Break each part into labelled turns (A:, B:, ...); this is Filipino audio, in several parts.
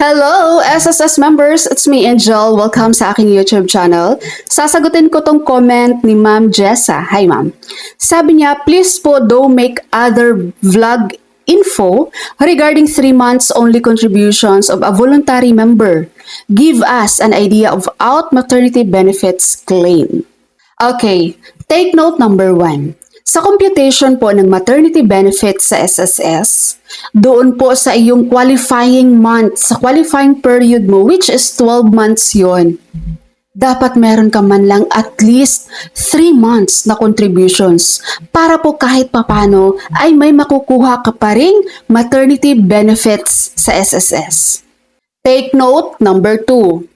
A: Hello, SSS members! It's me, Angel. Welcome sa aking YouTube channel. Sasagutin ko tong comment ni Ma'am Jessa. Hi, Ma'am. Sabi niya, please po don't make other vlog info regarding 3 months only contributions of a voluntary member. Give us an idea of out maternity benefits claim. Okay, take note number 1. Sa computation po ng maternity benefits sa SSS, doon po sa iyong qualifying month, sa qualifying period mo, which is 12 months yon, dapat meron ka man lang at least 3 months na contributions para po kahit papano ay may makukuha ka pa ring maternity benefits sa SSS. Take note number 2.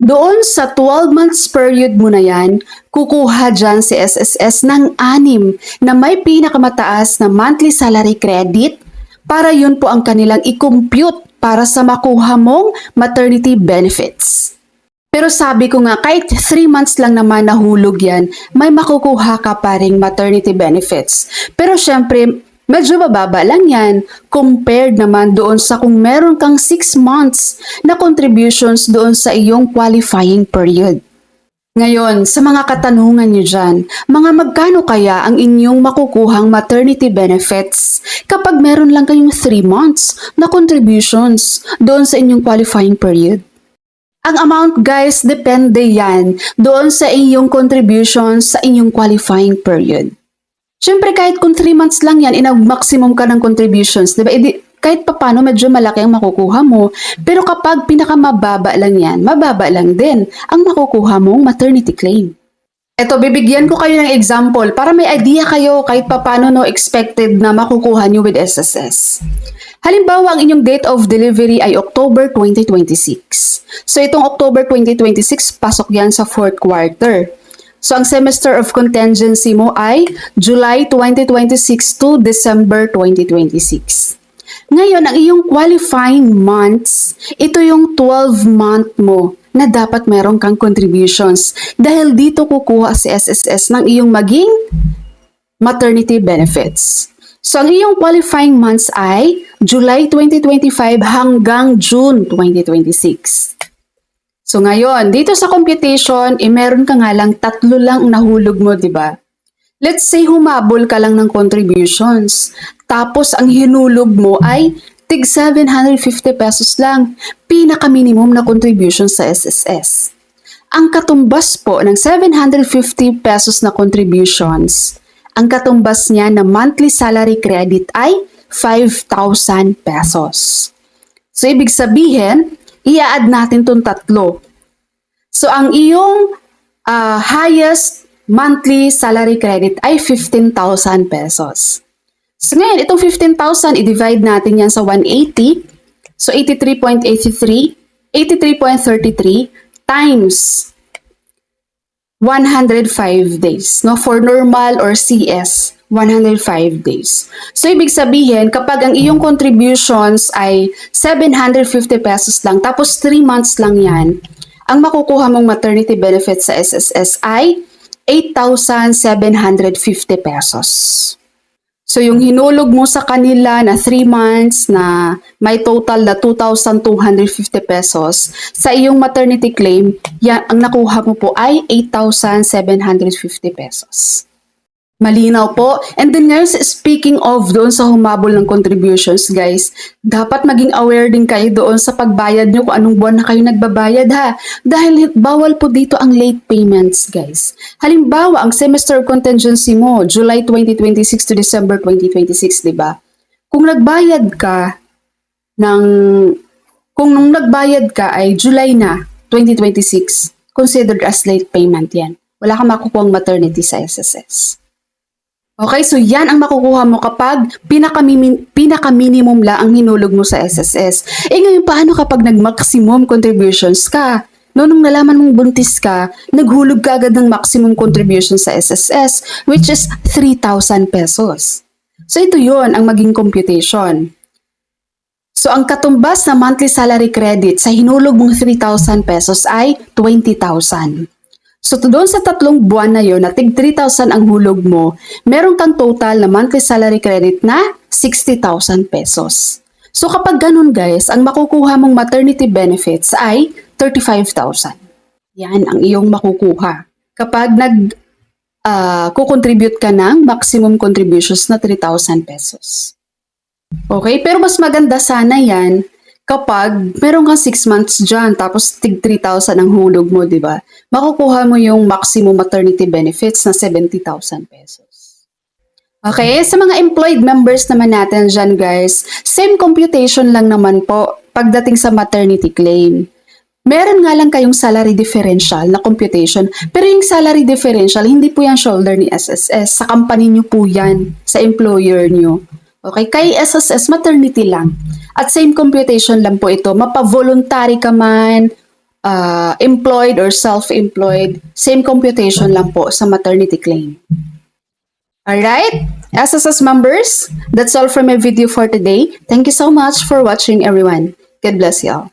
A: Doon sa 12 months period mo na yan, kukuha dyan si SSS ng 6 na may pinakamataas na monthly salary credit para yun po ang kanilang i-compute para sa makuha mong maternity benefits. Pero sabi ko nga, kahit 3 months lang naman nahulog yan, may makukuha ka pa ring maternity benefits. Pero syempre, medyo bababa lang yan compared naman doon sa kung meron kang 6 months na contributions doon sa iyong qualifying period. Ngayon, sa mga katanungan nyo dyan, mga magkano kaya ang inyong makukuhang maternity benefits kapag meron lang kayong 3 months na contributions doon sa inyong qualifying period? Ang amount guys, depende yan doon sa inyong contributions sa inyong qualifying period. Siyempre, kahit kung 3 months lang yan, maximum ka ng contributions, diba? Kahit papano, medyo malaki ang makukuha mo. Pero kapag pinakamababa lang yan, mababa lang din ang makukuha mong maternity claim. Ito, bibigyan ko kayo ng example para may idea kayo kahit papano no expected na makukuha nyo with SSS. Halimbawa, ang inyong date of delivery ay October 2026. So, itong October 2026, pasok yan sa 4th quarter. So, ang semester of contingency mo ay July 2026 to December 2026. Ngayon, ang iyong qualifying months, ito yung 12-month mo na dapat meron kang contributions dahil dito kukuha si SSS ng iyong maging maternity benefits. So, ang iyong qualifying months ay July 2025 hanggang June 2026. So ngayon, dito sa computation, meron ka nga lang 3 lang nahulog mo, di ba? Let's say humabol ka lang ng contributions. Tapos ang hinulog mo ay tig 750 pesos lang. Pinaka-minimum na contribution sa SSS. Ang katumbas po ng 750 pesos na contributions, ang katumbas niya na monthly salary credit ay 5,000 pesos. So ibig sabihin, i-add natin itong 3. So, ang iyong highest monthly salary credit ay 15,000 pesos. So, ngayon, itong 15,000, i-divide natin yan sa 180. So, 83.83, 83.33 times 105 days. No? For normal or CS, 105 days. So, ibig sabihin, kapag ang iyong contributions ay 750 pesos lang, tapos 3 months lang yan, ang makukuha mong maternity benefit sa SSS ay 8,750 pesos. So, yung hinulog mo sa kanila na 3 months na may total na 2,250 pesos, sa iyong maternity claim, yan, ang nakuha mo po ay 8,750 pesos. Malinaw po. And then ngayon, speaking of doon sa humabol ng contributions, guys, dapat maging aware din kayo doon sa pagbayad nyo kung anong buwan na kayo nagbabayad ha. Dahil bawal po dito ang late payments, guys. Halimbawa, ang semester contingency mo, July 2026 to December 2026, di ba? Kung nagbayad ka nung nagbayad ka ay July na 2026, considered as late payment yan. Wala kang makukuha maternity sa SSS. Okay, so yan ang makukuha mo kapag pinaka-minimum lang ang hinulog mo sa SSS. Ngayon, paano kapag nag-maximum contributions ka? Nung nalaman mong buntis ka, naghulog ka agad ng maximum contribution sa SSS, which is 3,000 pesos. So ito yon ang maging computation. So ang katumbas na monthly salary credit sa hinulog mong 3,000 pesos ay 20,000. So, doon sa 3 buwan na yun, na tig 3,000 ang hulog mo, meron kang total na monthly salary credit na 60,000 pesos. So kapag ganun guys, ang makukuha mong maternity benefits ay 35,000. Yan ang iyong makukuha. Kapag kukontribute ka ng maximum contributions na 3,000 pesos. Okay, pero mas maganda sana yan kapag meron kang 6 months dyan, tapos tig 3,000 ang hulog mo, di ba? Makukuha mo yung maximum maternity benefits na 70,000 pesos. Okay, sa mga employed members naman natin dyan guys, same computation lang naman po pagdating sa maternity claim. Meron nga lang kayong salary differential na computation, pero yung salary differential, hindi po yan shoulder ni SSS. Sa company nyo po yan, sa employer nyo. Okay, kay SSS, maternity lang. At same computation lang po ito. Mapa-voluntary ka man, employed or self-employed, same computation lang po sa maternity claim. Alright, SSS members, that's all for my video for today. Thank you so much for watching everyone. God bless you all.